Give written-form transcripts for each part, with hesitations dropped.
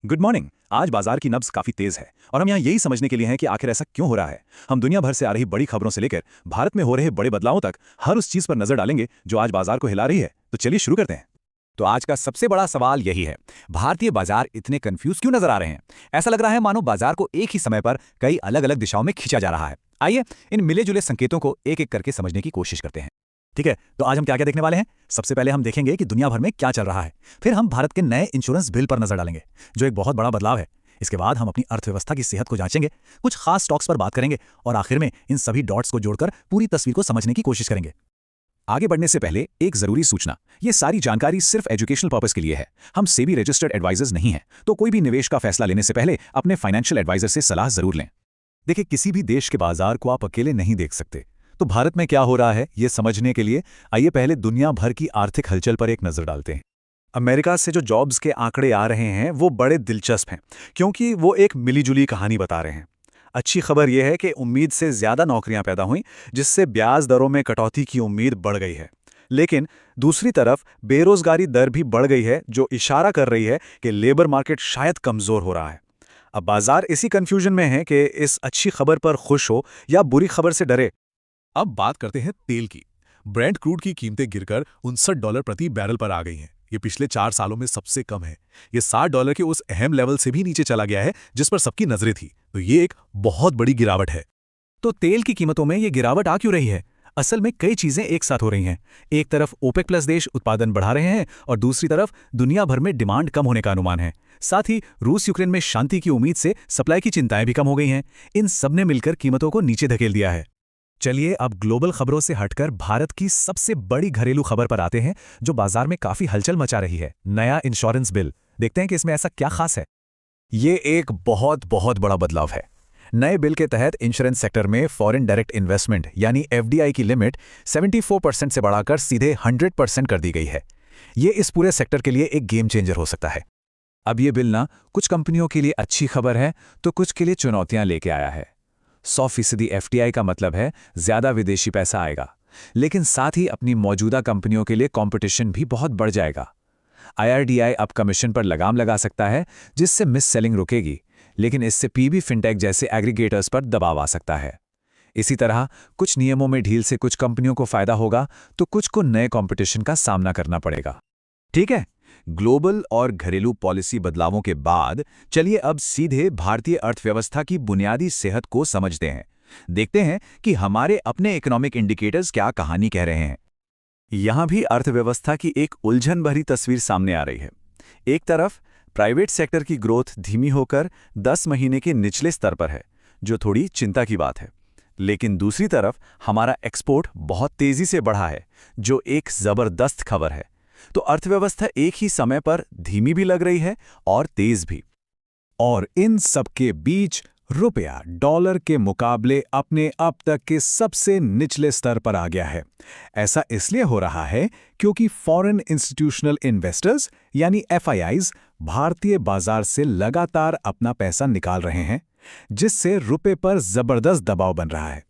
Good morning. आज बाजार की नब्ज काफी तेज है और हम यहाँ यही समझने के लिए हैं कि आखिर ऐसा क्यों हो रहा है। हम दुनिया भर से आ रही बड़ी खबरों से लेकर भारत में हो रहे बड़े बदलावों तक हर उस चीज पर नजर डालेंगे जो आज बाजार को हिला रही है। तो चलिए शुरू करते हैं। तो आज का सबसे बड़ा सवाल यही है, भारतीय बाजार इतने कंफ्यूज क्यों नजर आ रहे हैं। ऐसा लग रहा है मानो बाजार को एक ही समय पर कई अलग अलग दिशाओं में खींचा जा रहा है। आइए इन मिले जुले संकेतों को एक एक करके समझने की कोशिश करते हैं। ठीक है, तो आज हम क्या क्या देखने वाले हैं। सबसे पहले हम देखेंगे कि दुनिया भर में क्या चल रहा है। फिर हम भारत के नए इंश्योरेंस बिल पर नजर डालेंगे, जो एक बहुत बड़ा बदलाव है। इसके बाद हम अपनी अर्थव्यवस्था की सेहत को जांचेंगे, कुछ खास स्टॉक्स पर बात करेंगे और आखिर में इन सभी डॉट्स को जोड़कर पूरी तस्वीर को समझने की कोशिश करेंगे। आगे बढ़ने से पहले एक जरूरी सूचना, ये सारी जानकारी सिर्फ एजुकेशनल पर्पस के लिए है। हम सेबी रजिस्टर्ड एडवाइजर्स नहीं हैं, तो कोई भी निवेश का फैसला लेने से पहले अपने फाइनेंशियल एडवाइजर से सलाह जरूर लें। देखिए, किसी भी देश के बाजार को आप अकेले नहीं देख सकते। तो भारत में क्या हो रहा है ये समझने के लिए आइए पहले दुनिया भर की आर्थिक हलचल पर एक नजर डालते हैं। अमेरिका से जो जॉब्स के आंकड़े आ रहे हैं वो बड़े दिलचस्प हैं, क्योंकि वो एक मिलीजुली कहानी बता रहे हैं। अच्छी खबर यह है कि उम्मीद से ज्यादा नौकरियां पैदा हुई, जिससे ब्याज दरों में कटौती की उम्मीद बढ़ गई है। लेकिन दूसरी तरफ बेरोजगारी दर भी बढ़ गई है, जो इशारा कर रही है कि लेबर मार्केट शायद कमजोर हो रहा है। अब बाजार इसी कंफ्यूजन में है कि इस अच्छी खबर पर खुश हो या बुरी खबर से डरे। अब बात करते हैं तेल की। ब्रेंट क्रूड की कीमतें गिरकर $59 प्रति बैरल पर आ गई हैं। ये पिछले 4 सालों में सबसे कम है। ये $60 के उस अहम लेवल से भी नीचे चला गया है जिस पर सबकी नजरें थी। तो ये एक बहुत बड़ी गिरावट है। तो तेल की कीमतों में ये गिरावट आ क्यों रही है? असल में कई चीजें एक साथ हो रही हैं। एक तरफ ओपेक प्लस देश उत्पादन बढ़ा रहे हैं और दूसरी तरफ दुनिया भर में डिमांड कम होने का अनुमान है। साथ ही रूस यूक्रेन में शांति की उम्मीद से सप्लाई की चिंताएं भी कम हो गई हैं। इन सब ने मिलकर कीमतों को नीचे धकेल दिया है। चलिए अब ग्लोबल खबरों से हटकर भारत की सबसे बड़ी घरेलू खबर पर आते हैं, जो बाजार में काफी हलचल मचा रही है। नया इंश्योरेंस बिल। देखते हैं कि इसमें ऐसा क्या खास है। ये एक बहुत बहुत बड़ा बदलाव है। नए बिल के तहत इंश्योरेंस सेक्टर में फॉरेन डायरेक्ट इन्वेस्टमेंट यानी एफडीआई की लिमिट 74% से बढ़ाकर सीधे 100% कर दी गई है। ये इस पूरे सेक्टर के लिए एक गेम चेंजर हो सकता है। अब ये बिल ना कुछ कंपनियों के लिए अच्छी खबर है तो कुछ के लिए चुनौतियां लेके आया है। 100% एफडीआई का मतलब है ज्यादा विदेशी पैसा आएगा, लेकिन साथ ही अपनी मौजूदा कंपनियों के लिए कंपटीशन भी बहुत बढ़ जाएगा। आईआरडीआई अब कमीशन पर लगाम लगा सकता है, जिससे मिस सेलिंग रुकेगी, लेकिन इससे पीबी फिनटेक जैसे एग्रीगेटर्स पर दबाव आ सकता है। इसी तरह कुछ नियमों में ढील से कुछ कंपनियों को फायदा होगा तो कुछ को नए कंपटीशन का सामना करना पड़ेगा। ठीक है, ग्लोबल और घरेलू पॉलिसी बदलावों के बाद चलिए अब सीधे भारतीय अर्थव्यवस्था की बुनियादी सेहत को समझते हैं। देखते हैं कि हमारे अपने इकोनॉमिक इंडिकेटर्स क्या कहानी कह रहे हैं। यहां भी अर्थव्यवस्था की एक उलझन भरी तस्वीर सामने आ रही है। एक तरफ प्राइवेट सेक्टर की ग्रोथ धीमी होकर 10 महीने के निचले स्तर पर है, जो थोड़ी चिंता की बात है। लेकिन दूसरी तरफ हमारा एक्सपोर्ट बहुत तेजी से बढ़ा है, जो एक जबरदस्त खबर है। तो अर्थव्यवस्था एक ही समय पर धीमी भी लग रही है और तेज भी। और इन सबके बीच रुपया डॉलर के मुकाबले अपने अब तक के सबसे निचले स्तर पर आ गया है। ऐसा इसलिए हो रहा है क्योंकि फॉरेन इंस्टीट्यूशनल इन्वेस्टर्स यानी एफआईआईज भारतीय बाजार से लगातार अपना पैसा निकाल रहे हैं, जिससे रुपये पर जबरदस्त दबाव बन रहा है।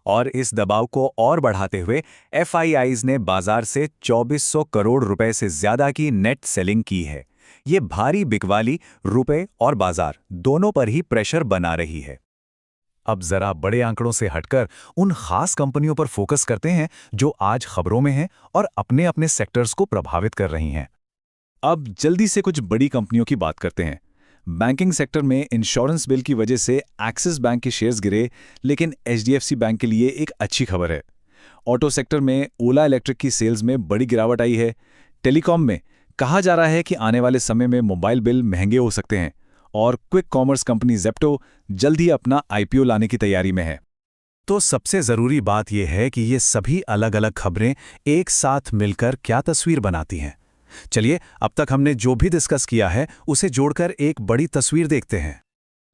और इस दबाव को और बढ़ाते हुए एफआईआईज ने बाजार से 2400 करोड़ रुपए से ज्यादा की नेट सेलिंग की है। ये भारी बिकवाली रुपए और बाजार दोनों पर ही प्रेशर बना रही है। अब जरा बड़े आंकड़ों से हटकर उन खास कंपनियों पर फोकस करते हैं जो आज खबरों में हैं और अपने अपने सेक्टर्स को प्रभावित कर रही हैं। अब जल्दी से कुछ बड़ी कंपनियों की बात करते हैं। बैंकिंग सेक्टर में इंश्योरेंस बिल की वजह से एक्सिस बैंक के शेयर्स गिरे, लेकिन एचडीएफसी बैंक के लिए एक अच्छी खबर है। ऑटो सेक्टर में ओला इलेक्ट्रिक की सेल्स में बड़ी गिरावट आई है। टेलीकॉम में कहा जा रहा है कि आने वाले समय में मोबाइल बिल महंगे हो सकते हैं। और क्विक कॉमर्स कंपनी ज़ेप्टो जल्द ही अपना आईपीओ लाने की तैयारी में है। तो सबसे ज़रूरी बात यह है कि ये सभी अलग अलग खबरें एक साथ मिलकर क्या तस्वीर बनाती हैं। चलिए अब तक हमने जो भी डिस्कस किया है उसे जोड़कर एक बड़ी तस्वीर देखते हैं।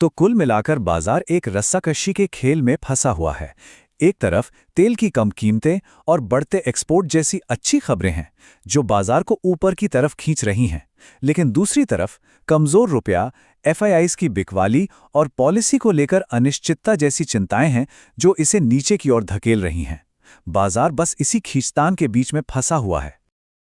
तो कुल मिलाकर बाजार एक रस्साकशी के खेल में फंसा हुआ है। एक तरफ तेल की कम कीमतें और बढ़ते एक्सपोर्ट जैसी अच्छी खबरें हैं जो बाजार को ऊपर की तरफ खींच रही हैं, लेकिन दूसरी तरफ कमजोर रुपया, एफआईआईज की बिकवाली और पॉलिसी को लेकर अनिश्चितता जैसी चिंताएं हैं जो इसे नीचे की ओर धकेल रही हैं। बाजार बस इसी खींचतान के बीच में फंसा हुआ है।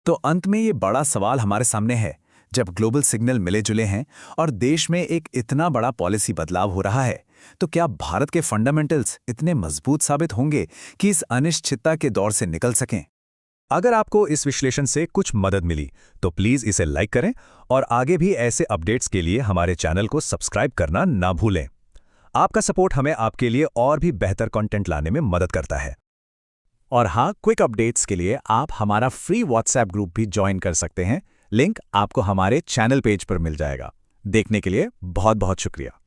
तो अंत में ये बड़ा सवाल हमारे सामने है, जब ग्लोबल सिग्नल मिले जुले हैं और देश में एक इतना बड़ा पॉलिसी बदलाव हो रहा है, तो क्या भारत के फंडामेंटल्स इतने मजबूत साबित होंगे कि इस अनिश्चितता के दौर से निकल सकें? अगर आपको इस विश्लेषण से कुछ मदद मिली तो प्लीज़ इसे लाइक करें और आगे भी ऐसे अपडेट्स के लिए हमारे चैनल को सब्सक्राइब करना ना भूलें। आपका सपोर्ट हमें आपके लिए और भी बेहतर कंटेंट लाने में मदद करता है। और हाँ, क्विक अपडेट्स के लिए आप हमारा फ्री व्हाट्सएप ग्रुप भी ज्वाइन कर सकते हैं। लिंक आपको हमारे चैनल पेज पर मिल जाएगा। देखने के लिए बहुत बहुत शुक्रिया।